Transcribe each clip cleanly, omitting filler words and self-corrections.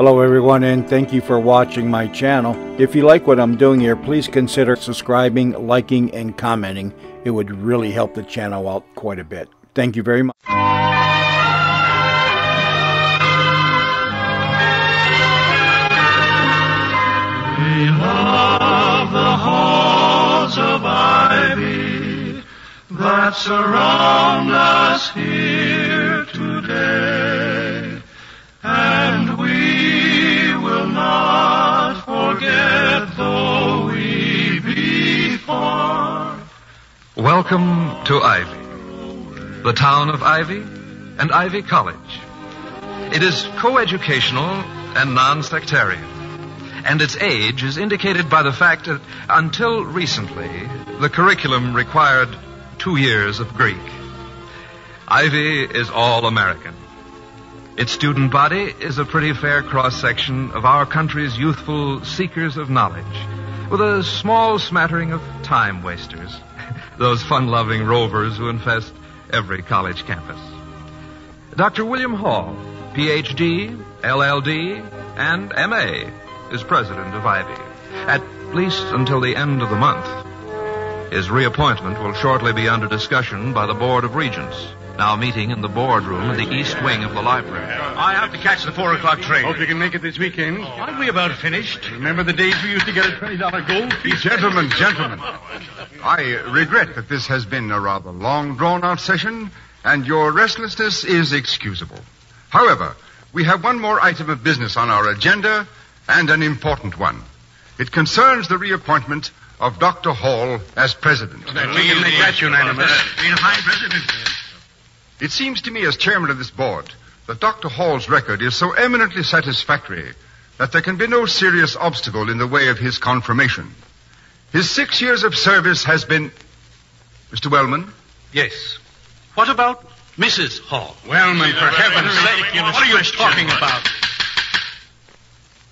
Hello everyone, and thank you for watching my channel. If you like what I'm doing here, please consider subscribing, liking, and commenting. It would really help the channel out quite a bit. Thank you very much. We love the halls of ivy that surround us here today, and we will not forget though we be far. Welcome to Ivy, the town of Ivy and Ivy College. It is coeducational and non-sectarian, and its age is indicated by the fact that until recently, the curriculum required 2 years of Greek. Ivy is all American. Its student body is a pretty fair cross-section of our country's youthful seekers of knowledge, with a small smattering of time wasters, those fun-loving rovers who infest every college campus. Dr. William Hall, Ph.D., LL.D., and M.A., is president of Ivy, at least until the end of the month. His reappointment will shortly be under discussion by the Board of Regents, now meeting in the boardroom in the east wing of the library. I have to catch the 4 o'clock train. Hope you can make it this weekend. Aren't we about finished? Remember the days we used to get a $20 gold piece? Gentlemen, I regret that this has been a rather long, drawn-out session, and your restlessness is excusable. However, we have one more item of business on our agenda, and an important one. It concerns the reappointment of Dr. Hall as president. We can make that unanimous. Being a fine president. It seems to me, as chairman of this board, that Dr. Hall's record is so eminently satisfactory that there can be no serious obstacle in the way of his confirmation. His 6 years of service has been... Mr. Wellman? Yes. What about Mrs. Hall? Wellman, for heaven's sake, what are you talking about?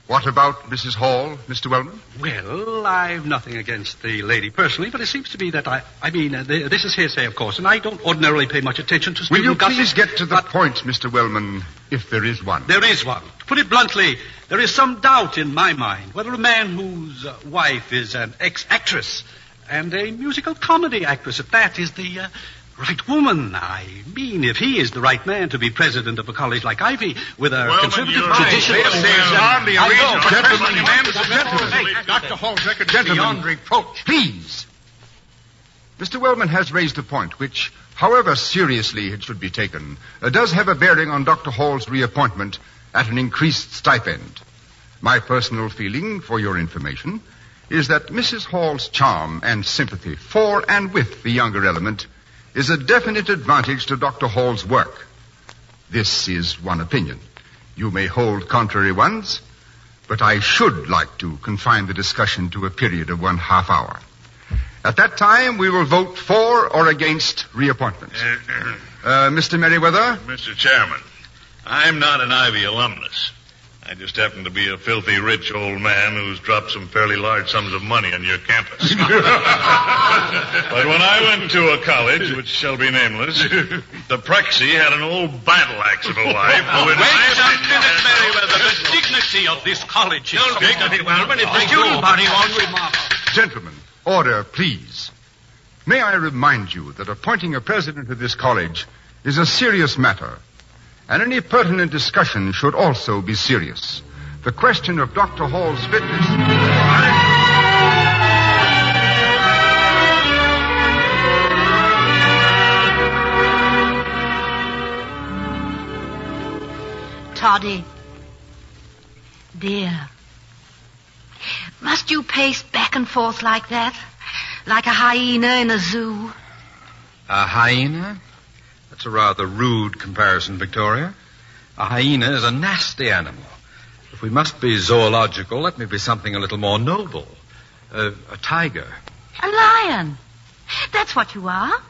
What about Mrs. Hall, Mr. Wellman? Well, I've nothing against the lady personally, but it seems to me that this is hearsay, of course, and I don't ordinarily pay much attention to student gossip. Will you please get to the point, Mr. Wellman, if there is one? There is one. To put it bluntly, there is some doubt in my mind whether a man whose wife is an ex-actress and a musical comedy actress at that is the right woman. I mean, if he is the right man to be president of a college like Ivy with a conservative tradition. Gentlemen. Dr. Hall's record is Gentlemen. beyond reproach. Please. Mr. Wellman has raised a point which, however seriously it should be taken, does have a bearing on Dr. Hall's reappointment at an increased stipend. My personal feeling, for your information, is that Mrs. Hall's charm and sympathy for and with the younger element is a definite advantage to Dr. Hall's work. This is one opinion. You may hold contrary ones, but I should like to confine the discussion to a period of 1/2 hour. At that time, we will vote for or against reappointment. Mr. Merriweather? Mr. Chairman, I'm not an Ivy alumnus. I just happen to be a filthy rich old man who's dropped some fairly large sums of money on your campus. But when I went to a college, which shall be nameless, the Prexy had an old battle axe of a wife who... Wait a minute, Merriweather. The dignity of this college is... Dignity, Wellman, if the student body won't remark. Gentlemen, order, please. May I remind you that appointing a president of this college is a serious matter, and any pertinent discussion should also be serious. The question of Dr. Hall's fitness... Toddy, dear, must you pace back and forth like that? Like a hyena in a zoo? A hyena? That's a rather rude comparison, Victoria. A hyena is a nasty animal. If we must be zoological, let me be something a little more noble. A tiger. A lion. That's what you are.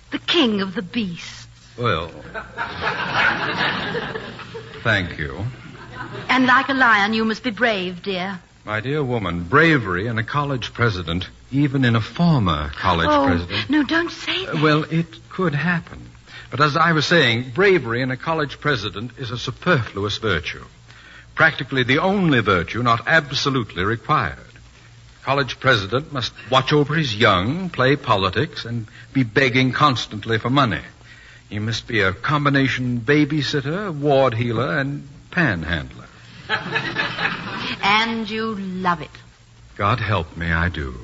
The king of the beasts. Well, thank you. And like a lion, you must be brave, dear. My dear woman, bravery in a college president, even in a former college president... No, don't say that. Well, it could happen. But as I was saying, bravery in a college president is a superfluous virtue. Practically the only virtue not absolutely required. College president must watch over his young, play politics, and be begging constantly for money. He must be a combination babysitter, ward healer, and panhandler. And you love it. God help me, I do.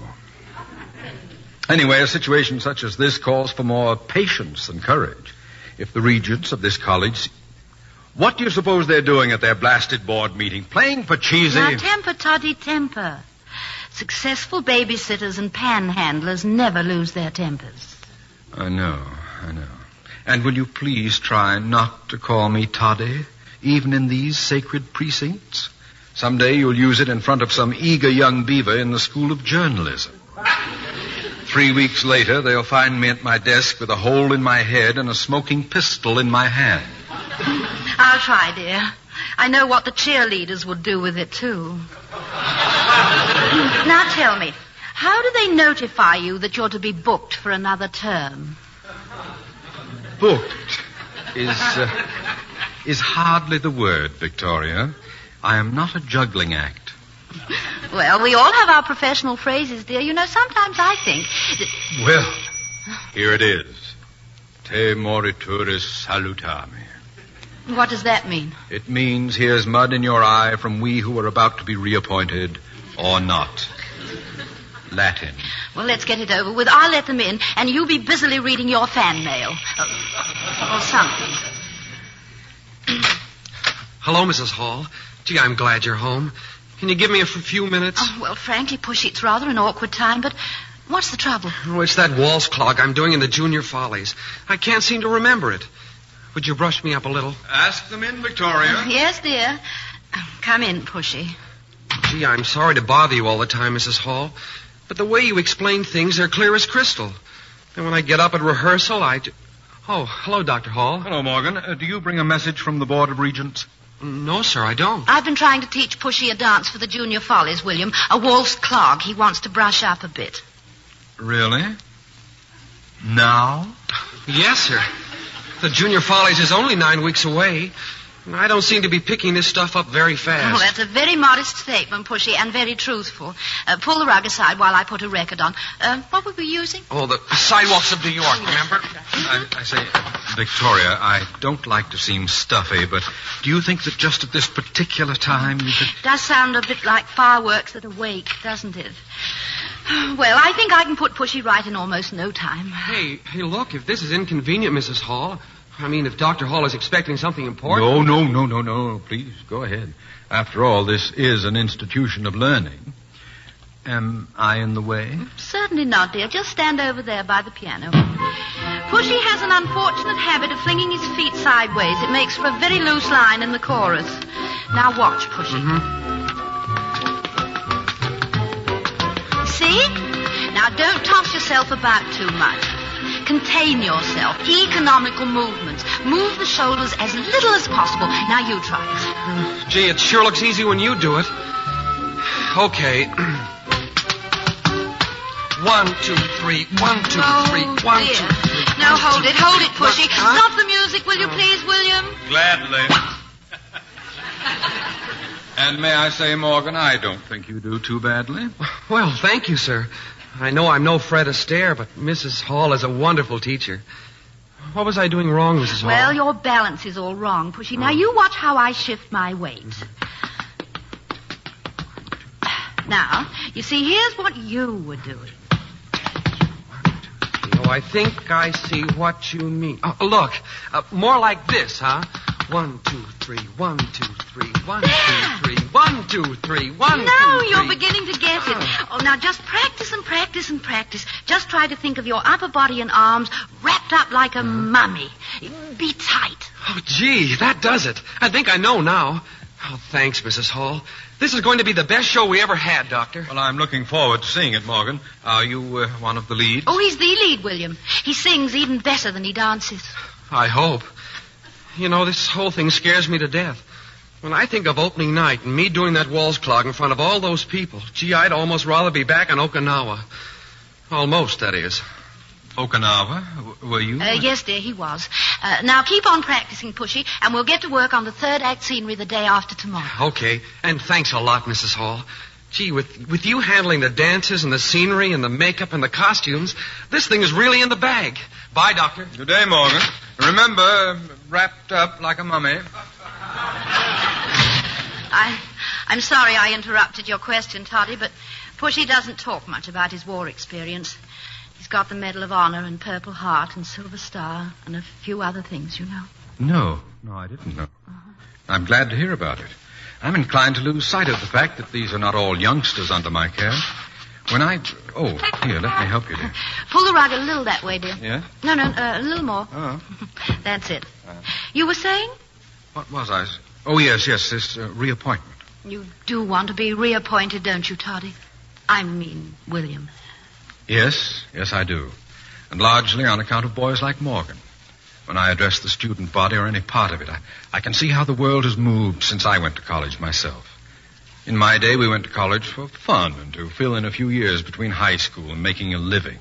Anyway, a situation such as this calls for more patience than courage. If the regents of this college... What do you suppose they're doing at their blasted board meeting? Playing for cheesy... Now, temper, Toddy, temper. Successful babysitters and panhandlers never lose their tempers. I know. And will you please try not to call me Toddy, even in these sacred precincts? Someday you'll use it in front of some eager young beaver in the School of Journalism. 3 weeks later, they'll find me at my desk with a hole in my head and a smoking pistol in my hand. I'll try, dear. I know what the cheerleaders would do with it, too. Now tell me, how do they notify you that you're to be booked for another term? Booked is hardly the word, Victoria. I am not a juggling act. Well, we all have our professional phrases, dear. You know, sometimes I think... Well, here it is. Te morituris salutami. What does that mean? It means here's mud in your eye from we who are about to be reappointed or not. Latin. Well, let's get it over with. I'll let them in, and you be busily reading your fan mail. Or something. Hello, Mrs. Hall. Gee, I'm glad you're home. Can you give me a few minutes? Oh, well, frankly, Pushy, it's rather an awkward time, but what's the trouble? Oh, it's that waltz clog I'm doing in the Junior Follies. I can't seem to remember it. Would you brush me up a little? Ask them in, Victoria. Yes, dear. Come in, Pushy. Gee, I'm sorry to bother you all the time, Mrs. Hall, but the way you explain things, they're clear as crystal. And when I get up at rehearsal, Oh, hello, Dr. Hall. Hello, Morgan. Do you bring a message from the Board of Regents? No, sir, I don't. I've been trying to teach Pushy a dance for the Junior Follies, William. A waltz clog. He wants to brush up a bit. Really? Now? Yes, sir. The Junior Follies is only 9 weeks away. And I don't seem to be picking this stuff up very fast. Oh, that's a very modest statement, Pushy, and very truthful. Pull the rug aside while I put a record on. What were we using? Oh, the Sidewalks of New York, remember? I say, Victoria, I don't like to seem stuffy, but do you think that just at this particular time you could... It does sound a bit like fireworks at a wake, doesn't it? Well, I think I can put Pushy right in almost no time. Hey, look, if this is inconvenient, Mrs. Hall... I mean, if Dr. Hall is expecting something important... No. Please, go ahead. After all, this is an institution of learning. Am I in the way? Certainly not, dear. Just stand over there by the piano. Pushy has an unfortunate habit of flinging his feet sideways. It makes for a very loose line in the chorus. Now watch, Pushy. See? Now don't toss yourself about too much. Contain yourself. Economical movements. Move the shoulders as little as possible. Now you try it. Gee, it sure looks easy when you do it. Okay. 1, 2, 3. 1, 2, 3. 1, 2, 3. Now hold it, Pushy. Stop the music, will you please, William? Gladly. And may I say, Morgan, I don't think you do too badly. Well, thank you, sir. I know I'm no Fred Astaire, but Mrs. Hall is a wonderful teacher. What was I doing wrong, Mrs. Hall? Well, your balance is all wrong, Pushy. Now, you watch how I shift my weight. Now, you see, here's what you were doing. Oh, I think I see what you mean. Oh, look, more like this, huh? 1, 2, 3, 1, 2, 3, 1, 2, 3, 1, 2, 3, 1, 2, 3. Now you're beginning to get it. Oh, now just practice and practice and practice. Just try to think of your upper body and arms wrapped up like a mummy. Be tight. Oh, gee, that does it. I think I know now. Oh, thanks, Mrs. Hall. This is going to be the best show we ever had, Doctor. Well, I'm looking forward to seeing it, Morgan. Are you one of the leads? Oh, he's the lead, William. He sings even better than he dances. I hope. You know, this whole thing scares me to death. When I think of opening night and me doing that waltz clog in front of all those people, gee, I'd almost rather be back in Okinawa. Almost, that is. Okinawa? Were you? Yes, dear, he was. Now keep on practicing, Pushy, and we'll get to work on the third act scenery the day after tomorrow. Okay, and thanks a lot, Mrs. Hall. Gee, with you handling the dances and the scenery and the makeup and the costumes, this thing is really in the bag. Bye, Doctor. Good day, Morgan. Remember, wrapped up like a mummy. I'm sorry I interrupted your question, Toddy, but Pushy doesn't talk much about his war experience. He's got the Medal of Honor and Purple Heart and Silver Star and a few other things, you know. No, I didn't know. I'm glad to hear about it. I'm inclined to lose sight of the fact that these are not all youngsters under my care. Oh, here, let me help you, dear. Pull the rug a little that way, dear. Yeah? No, a little more. Oh. That's it. You were saying? What was I? Oh, yes, this reappointment. You do want to be reappointed, don't you, Toddy? I mean, William. Yes, I do. And largely on account of boys like Morgan. When I address the student body or any part of it, I can see how the world has moved since I went to college myself. In my day, we went to college for fun and to fill in a few years between high school and making a living.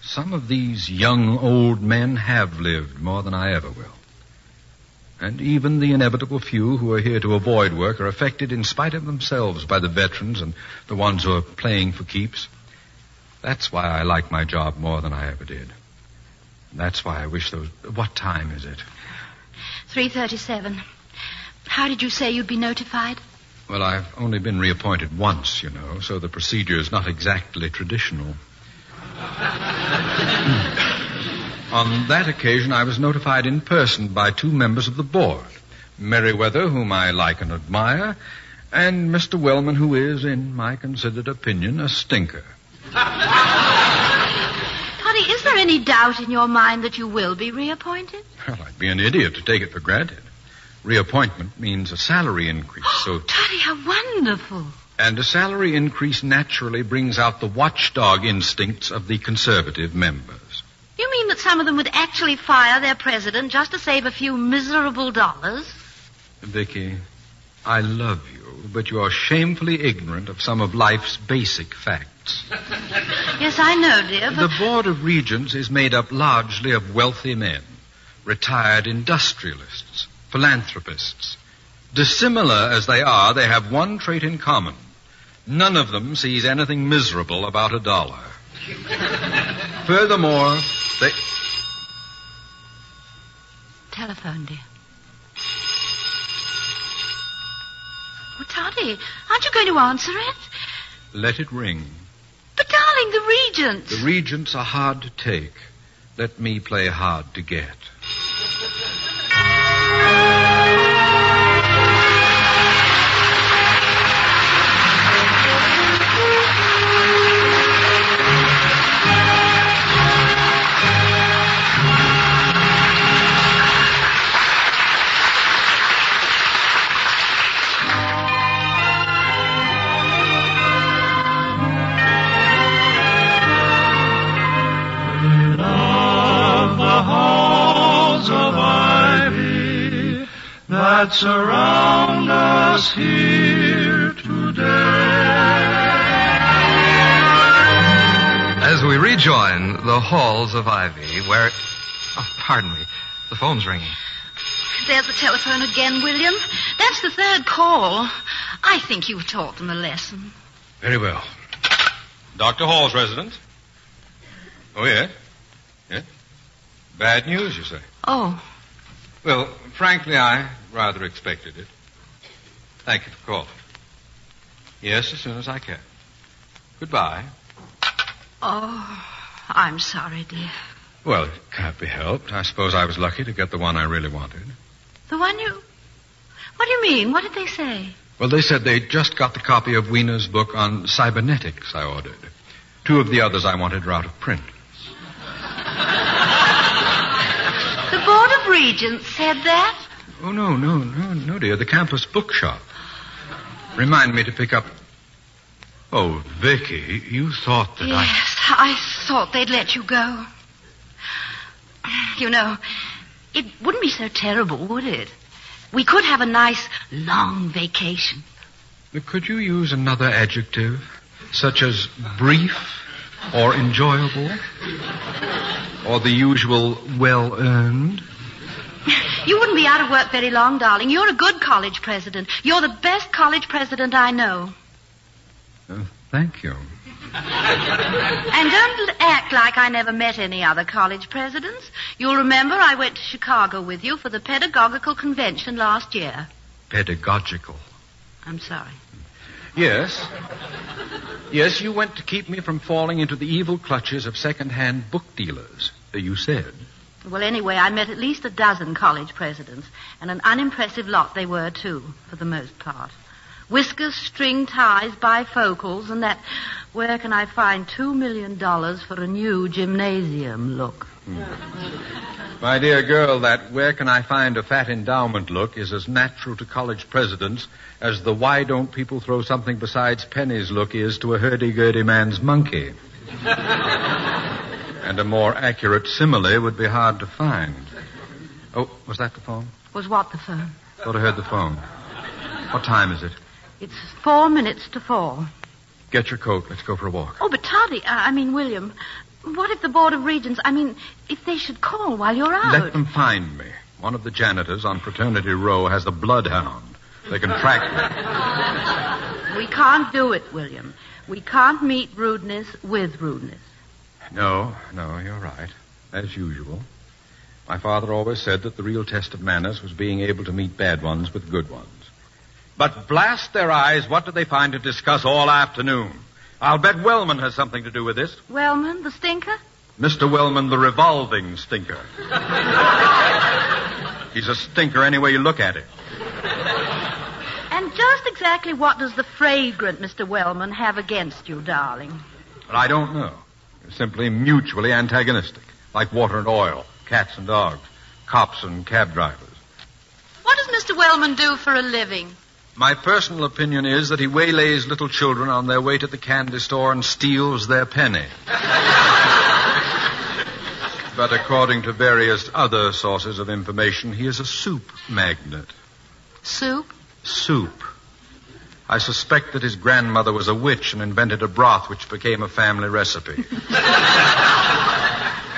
Some of these young old men have lived more than I ever will. And even the inevitable few who are here to avoid work are affected in spite of themselves by the veterans and the ones who are playing for keeps. That's why I like my job more than I ever did. That's why I wish those... What time is it? 3:37. How did you say you'd be notified? Well, I've only been reappointed once, you know, so the procedure is not exactly traditional. On that occasion, I was notified in person by two members of the board, Merriweather, whom I like and admire, and Mr. Wellman, who is, in my considered opinion, a stinker. Toddy, is there any doubt in your mind that you will be reappointed? Well, I'd be an idiot to take it for granted. Reappointment means a salary increase, so... Toddy, how wonderful. And a salary increase naturally brings out the watchdog instincts of the conservative members. You mean that some of them would actually fire their president just to save a few miserable dollars? Vicky, I love you, but you're shamefully ignorant of some of life's basic facts. Yes, I know, dear, but... The Board of Regents is made up largely of wealthy men, retired industrialists, philanthropists. Dissimilar as they are, they have one trait in common. None of them sees anything miserable about a dollar. Furthermore, they... Telephone, dear. Oh, Toddy, aren't you going to answer it? Let it ring. But, darling, the Regents. The Regents are hard to take. Let me play hard to get. That surround us here today. As we rejoin the halls of Ivy, where... Oh, pardon me. The phone's ringing. There's the telephone again, William. That's the third call. I think you've taught them a lesson. Very well. Dr. Hall's residence? Oh, yeah? Yeah? Bad news, you say? Oh. Well, frankly, I rather expected it. Thank you for calling. Yes, as soon as I can. Goodbye. Oh, I'm sorry, dear. Well, it can't be helped. I suppose I was lucky to get the one I really wanted. The one you... What do you mean? What did they say? Well, they said they just got the copy of Wiener's book on cybernetics I ordered. Two of the others I wanted are out of print. The Board of Regents said that? Oh, no, dear. The campus bookshop. Remind me to pick up... Oh, Vicky, you thought that Yes, I thought they'd let you go. You know, it wouldn't be so terrible, would it? We could have a nice, long vacation. Could you use another adjective, such as brief or enjoyable? Or the usual well-earned? You wouldn't be out of work very long, darling. You're a good college president. You're the best college president I know. Thank you. And don't act like I never met any other college presidents. You'll remember I went to Chicago with you for the pedagogical convention last year. Pedagogical? I'm sorry. Yes. Yes, you went to keep me from falling into the evil clutches of second-hand book dealers, you said. Well, anyway, I met at least a dozen college presidents, and an unimpressive lot they were, too, for the most part. Whiskers, string ties, bifocals, and that where can I find $2 million for a new gymnasium look. My dear girl, that where can I find a fat endowment look is as natural to college presidents as the why don't people throw something besides pennies look is to a hurdy-gurdy man's monkey. And a more accurate simile would be hard to find. Oh, was that the phone? Was what the phone? Thought I heard the phone. What time is it? It's 4 minutes to 4. Get your coat. Let's go for a walk. Oh, but Toddy, William, what if the Board of Regents, if they should call while you're out? Let them find me. One of the janitors on Fraternity Row has a bloodhound. They can track me. We can't do it, William. We can't meet rudeness with rudeness. No, you're right. As usual. My father always said that the real test of manners was being able to meet bad ones with good ones. But blast their eyes, what do they find to discuss all afternoon? I'll bet Wellman has something to do with this. Wellman, the stinker? Mr. Wellman, the revolving stinker. He's a stinker any way you look at it. And just exactly what does the fragrant Mr. Wellman have against you, darling? But I don't know. They're simply mutually antagonistic, like water and oil, cats and dogs, cops and cab drivers. What does Mr. Wellman do for a living? My personal opinion is that he waylays little children on their way to the candy store and steals their penny. But according to various other sources of information, he is a soup magnate. Soup? Soup. I suspect that his grandmother was a witch and invented a broth which became a family recipe.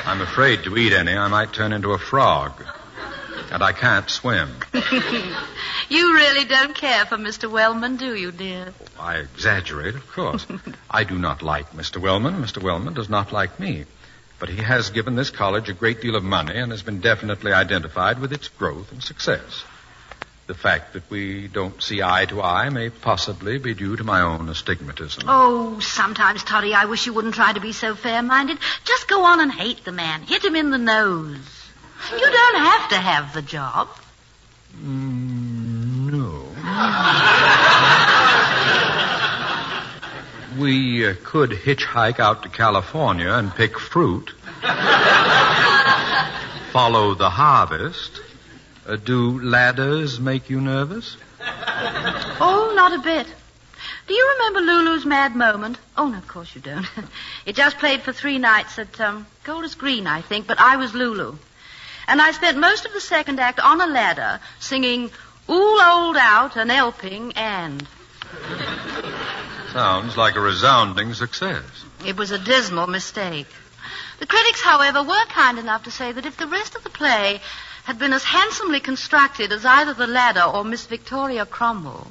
I'm afraid to eat any. I might turn into a frog. And I can't swim. You really don't care for Mr. Wellman, do you, dear? Oh, I exaggerate, of course. I do not like Mr. Wellman. Mr. Wellman does not like me. But he has given this college a great deal of money and has been definitely identified with its growth and success. The fact that we don't see eye to eye may possibly be due to my own astigmatism. Oh, sometimes, Toddy, I wish you wouldn't try to be so fair-minded. Just go on and hate the man. Hit him in the nose. You don't have to have the job. No. We could hitchhike out to California and pick fruit. Follow the harvest. Do ladders make you nervous? Oh, not a bit. Do you remember Lulu's Mad Moment? Oh, no, of course you don't. It just played for 3 nights at Golders Green, I think, but I was Lulu. And I spent most of the second act on a ladder singing Ool Old Out and Elping and... Sounds like a resounding success. It was a dismal mistake. The critics, however, were kind enough to say that if the rest of the play had been as handsomely constructed as either the ladder or Miss Victoria Cromwell,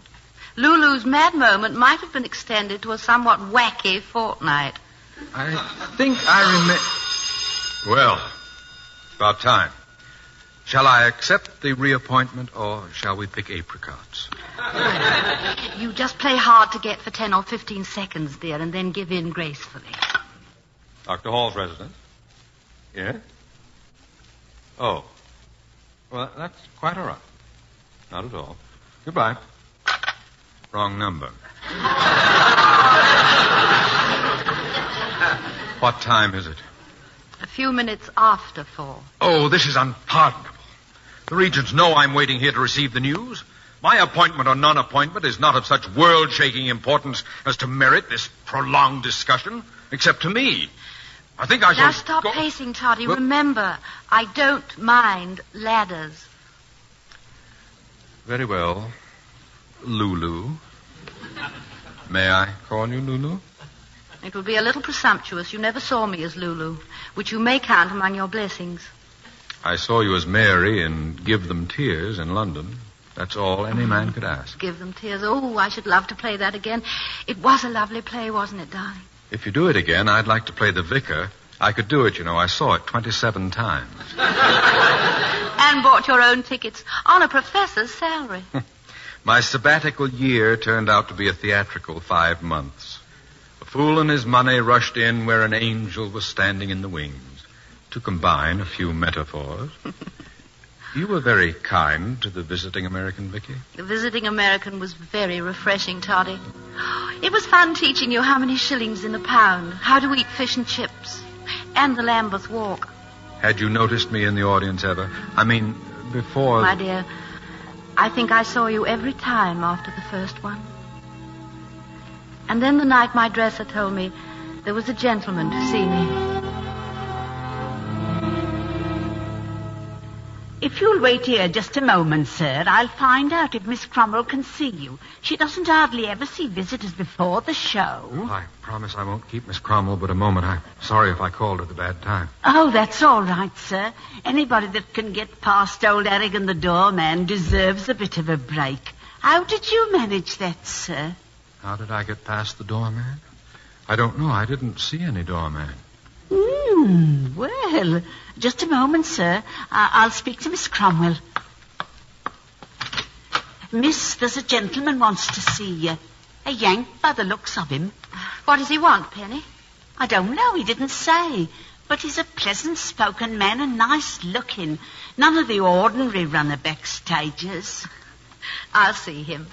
Lulu's Mad Moment might have been extended to a somewhat wacky fortnight. I think I remember... Well, about time. Shall I accept the reappointment, or shall we pick apricots? You just play hard to get for 10 or 15 seconds, dear, and then give in gracefully. Dr. Hall's residence? Yes? Oh. Well, that's quite all right. Not at all. Goodbye. Wrong number. What time is it? A few minutes after 4. Oh, this is unpardonable. The Regents know I'm waiting here to receive the news. My appointment or non-appointment is not of such world-shaking importance as to merit this prolonged discussion, except to me. I think I shall... Now stop pacing, Toddy. Well, remember, I don't mind ladders. Very well. Lulu. May I call you Lulu? It will be a little presumptuous. You never saw me as Lulu, which you may count among your blessings. I saw you as Mary in Give Them Tears in London. That's all any man could ask. Give Them Tears. Oh, I should love to play that again. It was a lovely play, wasn't it, darling? If you do it again, I'd like to play the vicar. I could do it, you know. I saw it 27 times. And bought your own tickets on a professor's salary. My sabbatical year turned out to be a theatrical 5 months. A fool and his money rushed in where an angel was standing in the wings, to combine a few metaphors. You were very kind to the visiting American, Vicky. The visiting American was very refreshing, Toddy. It was fun teaching you how many shillings in a pound, how to eat fish and chips, and the Lambeth Walk. Had you noticed me in the audience ever? I mean, before... My dear, I think I saw you every time after the first one. And then the night my dresser told me there was a gentleman to see me. If you'll wait here just a moment, sir, I'll find out if Miss Cromwell can see you. She doesn't hardly ever see visitors before the show. I promise I won't keep Miss Cromwell but a moment. I'm sorry if I called at the bad time. Oh, that's all right, sir. Anybody that can get past old Harrigan the doorman deserves a bit of a break. How did you manage that, sir? How did I get past the doorman? I don't know. I didn't see any doorman. Well, just a moment, sir. I'll speak to Miss Cromwell. Miss, there's a gentleman wants to see you. A Yank by the looks of him. What does he want, Penny? I don't know. He didn't say. But he's a pleasant-spoken man and nice-looking. None of the ordinary runner backstagers. I'll see him.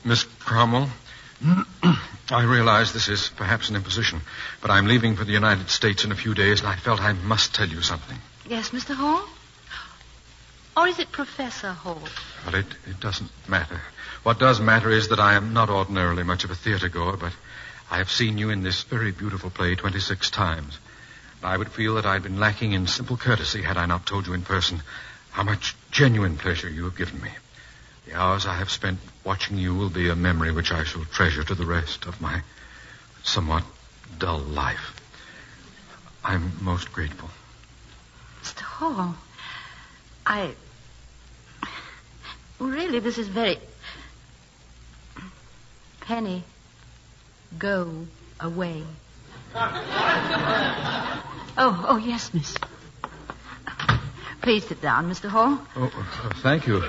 Miss Cromwell, I realize this is perhaps an imposition, but I'm leaving for the United States in a few days, and I felt I must tell you something. Yes, Mr. Hall? Or is it Professor Hall? Well, it doesn't matter. What does matter is that I am not ordinarily much of a theater-goer, but I have seen you in this very beautiful play 26 times. I would feel that I'd been lacking in simple courtesy had I not told you in person how much genuine pleasure you have given me. The hours I have spent watching you will be a memory which I shall treasure to the rest of my somewhat dull life. I'm most grateful. Mr. Hall, Really, this is very... Penny, go away. Oh, yes, miss. Please sit down, Mr. Hall. Oh, thank you.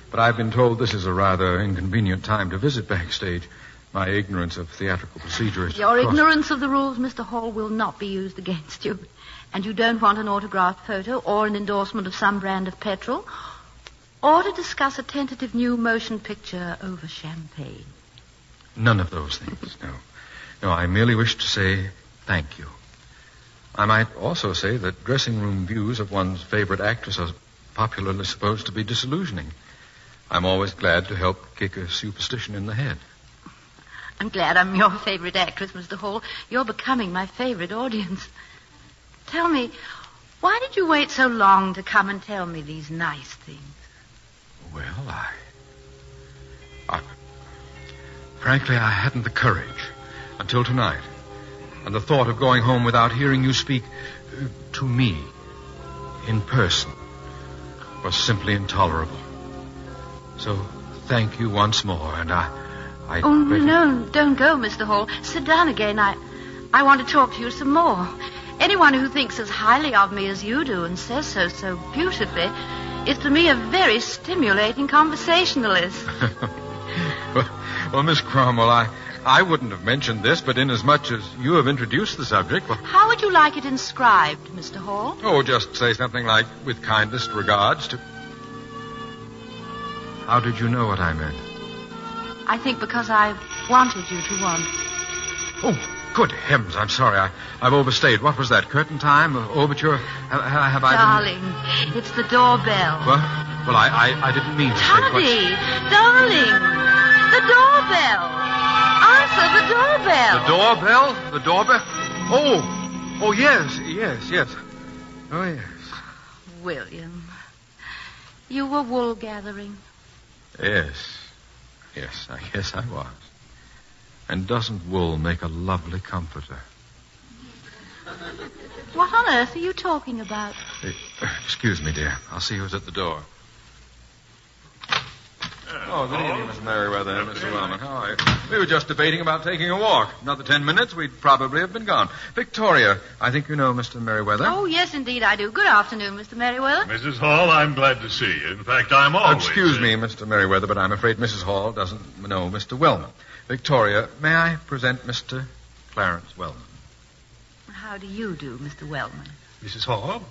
But I've been told this is a rather inconvenient time to visit backstage. My ignorance of theatrical procedure is... Your ignorance of the rules, Mr. Hall, will not be used against you. And you don't want an autographed photo or an endorsement of some brand of petrol or to discuss a tentative new motion picture over champagne. None of those things, no. No, I merely wish to say thank you. I might also say that dressing room views of one's favorite actress are popularly supposed to be disillusioning. I'm always glad to help kick a superstition in the head. I'm glad I'm your favorite actress, Mr. Hall. You're becoming my favorite audience. Tell me, why did you wait so long to come and tell me these nice things? Well, frankly, I hadn't the courage until tonight. And the thought of going home without hearing you speak to me in person was simply intolerable. So, thank you once more, and No, don't go, Mr. Hall. Sit down again. I want to talk to you some more. Anyone who thinks as highly of me as you do and says so beautifully is to me a very stimulating conversationalist. Well, Miss Cromwell, I wouldn't have mentioned this, but inasmuch as you have introduced the subject... Well... How would you like it inscribed, Mr. Hall? Oh, just say something like, with kindest regards to... How did you know what I meant? I think because I wanted you to want. Oh, good heavens, I'm sorry. I've overstayed. What was that, curtain time? Overture? Have I Darling, it's the doorbell. Well, I didn't mean to say... Toddy, darling, the doorbell. Answer the doorbell. The doorbell? The doorbell? Oh, yes. Oh, yes. William, you were wool gathering. Yes, I guess I was. And doesn't wool make a lovely comforter? What on earth are you talking about? Excuse me, dear. I'll see who's at the door. Oh, good evening, Miss Merriweather and Mr. Wellman. How are you? We were just debating about taking a walk. Another 10 minutes, we'd probably have been gone. Victoria, I think you know Mr. Merriweather. Oh, yes, indeed I do. Good afternoon, Mr. Merriweather. Mrs. Hall, I'm glad to see you. In fact, I'm always... Excuse me, Mr. Merriweather, but I'm afraid Mrs. Hall doesn't know Mr. Wellman. Victoria, may I present Mr. Clarence Wellman? How do you do, Mr. Wellman? Mrs. Hall,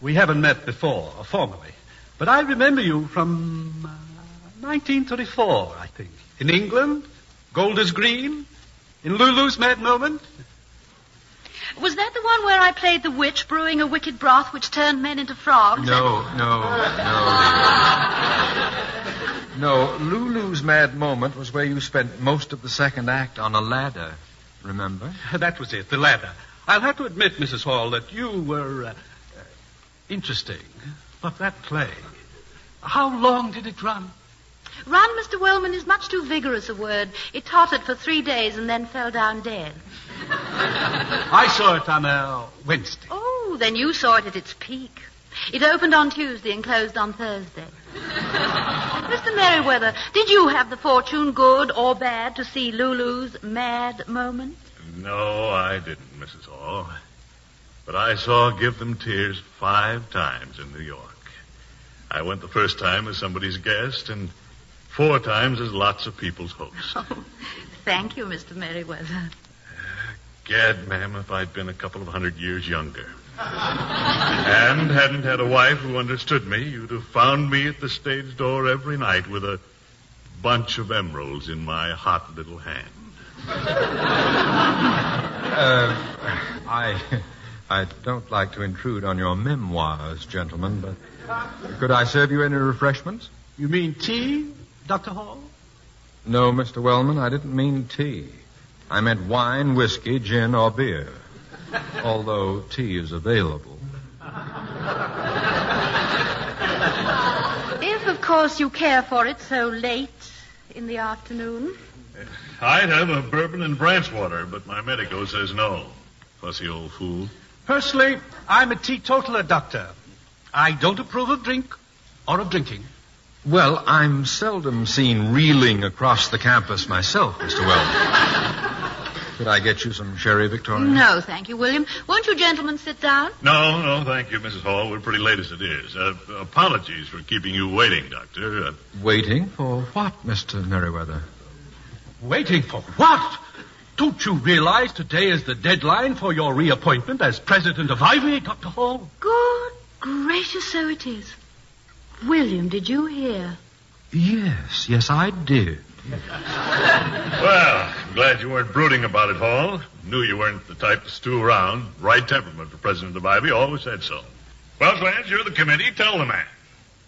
we haven't met before, formally. But I remember you from 1934, I think. In England, Golders Green, in Lulu's Mad Moment. Was that the one where I played the witch brewing a wicked broth which turned men into frogs? No. No, Lulu's Mad Moment was where you spent most of the second act on a ladder, remember? That was it, the ladder. I'll have to admit, Mrs. Hall, that you were interesting. But that play, how long did it run? Run, Mr. Wellman, is much too vigorous a word. It tottered for 3 days and then fell down dead. I saw it on Wednesday. Oh, then you saw it at its peak. It opened on Tuesday and closed on Thursday. Mr. Merriweather, did you have the fortune, good or bad, to see Lulu's Mad Moment? No, I didn't, Mrs. Hall. But I saw Give Them Tears 5 times in New York. I went the first time as somebody's guest and 4 times as lots of people's host. Oh, thank you, Mr. Merriweather. Gad, ma'am, if I'd been a couple of 100 years younger and hadn't had a wife who understood me, you'd have found me at the stage door every night with a bunch of emeralds in my hot little hand. I don't like to intrude on your memoirs, gentlemen, but could I serve you any refreshments? You mean tea, Dr. Hall? No, Mr. Wellman, I didn't mean tea. I meant wine, whiskey, gin, or beer. Although tea is available. If, of course, you care for it so late in the afternoon. I'd have a bourbon and branch water, but my medico says no. Fussy old fool. Personally, I'm a teetotaler, Doctor. I don't approve of drink or of drinking. Well, I'm seldom seen reeling across the campus myself, Mr. Wellman. Could I get you some sherry, Victoria? No, thank you, William. Won't you gentlemen sit down? No, thank you, Mrs. Hall. We're pretty late as it is. Apologies for keeping you waiting, Doctor. Waiting for what, Mr. Merriweather? Waiting for what? Don't you realize today is the deadline for your reappointment as president of Ivy, Dr. Hall? Good gracious, so it is. William, did you hear? Yes, I did. Well, I'm glad you weren't brooding about it, Hall. Knew you weren't the type to stew around. Right temperament for president of Ivy. Always said so. Well, Clarence, you're the committee. Tell the man.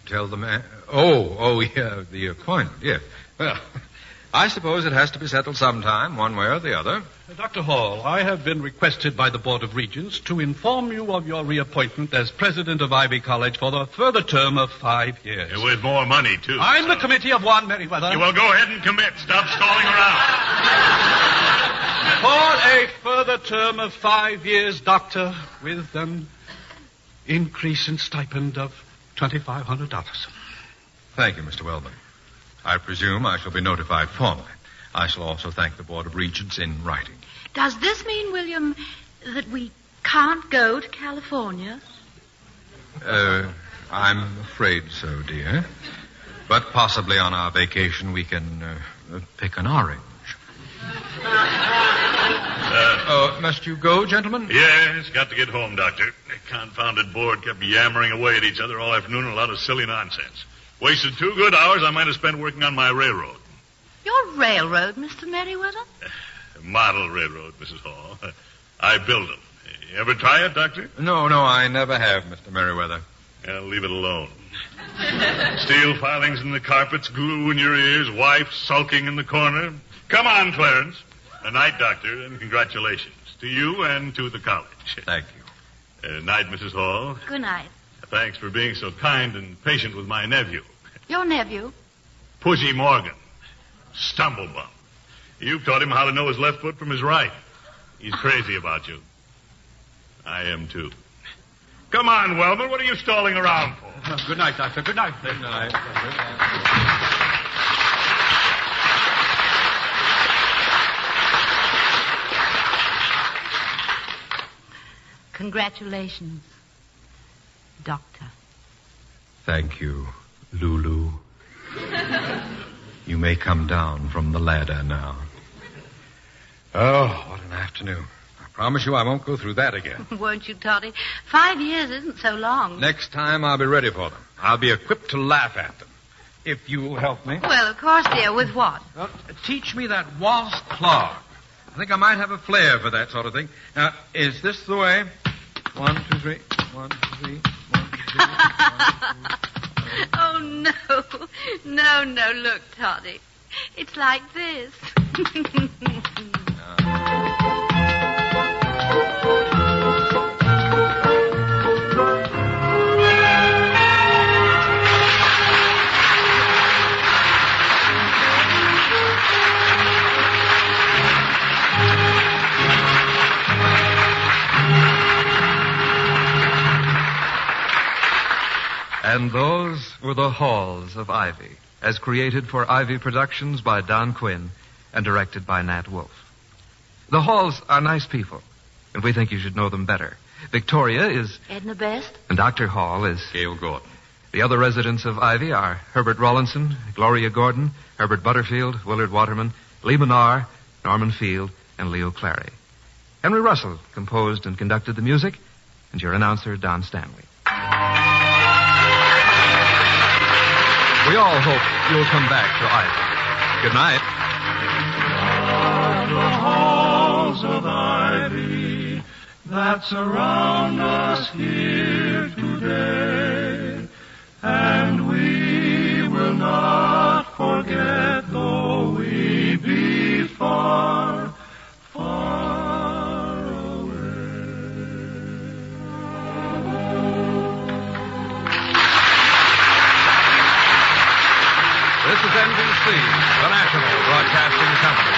Tell the man? Oh, yeah, the appointment, yeah. Well, I suppose it has to be settled sometime, one way or the other. Dr. Hall, I have been requested by the Board of Regents to inform you of your reappointment as president of Ivy College for the further term of 5 years. Yeah, with more money, too. I'm the committee of one, Merriweather. You will go ahead and commit. Stop stalling around. For a further term of 5 years, Doctor, with an increase in stipend of $2,500. Thank you, Mr. Wellman. I presume I shall be notified formally. I shall also thank the Board of Regents in writing. Does this mean, William, that we can't go to California? I'm afraid so, dear. But possibly on our vacation we can pick an orange. Must you go, gentlemen? Yes, got to get home, Doctor. The confounded board kept yammering away at each other all afternoon, a lot of silly nonsense. Wasted 2 good hours I might have spent working on my railroad. Your railroad, Mr. Merriweather? Model railroad, Mrs. Hall. I built them. You ever try it, Doctor? No, I never have, Mr. Merriweather. I'll leave it alone. Steel filings in the carpets, glue in your ears, wife sulking in the corner. Come on, Clarence. A night, Doctor, and congratulations to you and to the college. Thank you. Night, Mrs. Hall. Good night. Thanks for being so kind and patient with my nephew. Your nephew? Pussy Morgan. Stumblebum. You've taught him how to know his left foot from his right. He's crazy about you. I am, too. Come on, Wellman. What are you stalling around for? Good night, Doctor. Good night. Good night. Congratulations, Doctor. Thank you, Lulu. You may come down from the ladder now. Oh, what an afternoon. I promise you I won't go through that again. Won't you, Toddy? 5 years isn't so long. Next time I'll be ready for them. I'll be equipped to laugh at them. If you will help me. Well, of course, dear. With what? Well, teach me that waltz clog. I think I might have a flair for that sort of thing. Now, is this the way? 1, 2, 3. 1, 2, 3. 1, 2, 3. 1, 2, 3. Oh, no. No, look, Toddy. It's like this. And those were the Halls of Ivy, as created for Ivy Productions by Don Quinn and directed by Nat Wolfe. The Halls are nice people, and we think you should know them better. Victoria is Edna Best. And Dr. Hall is Gail Gordon. The other residents of Ivy are Herbert Rawlinson, Gloria Gordon, Herbert Butterfield, Willard Waterman, Lee Menard, Norman Field, and Leo Clary. Henry Russell composed and conducted the music, and your announcer, Don Stanley. We all hope you'll come back to Ivy. Good night. The halls of Ivy that surround us here today, and we will not forget, though we be far, far away. This is NBC, the National Broadcasting Company.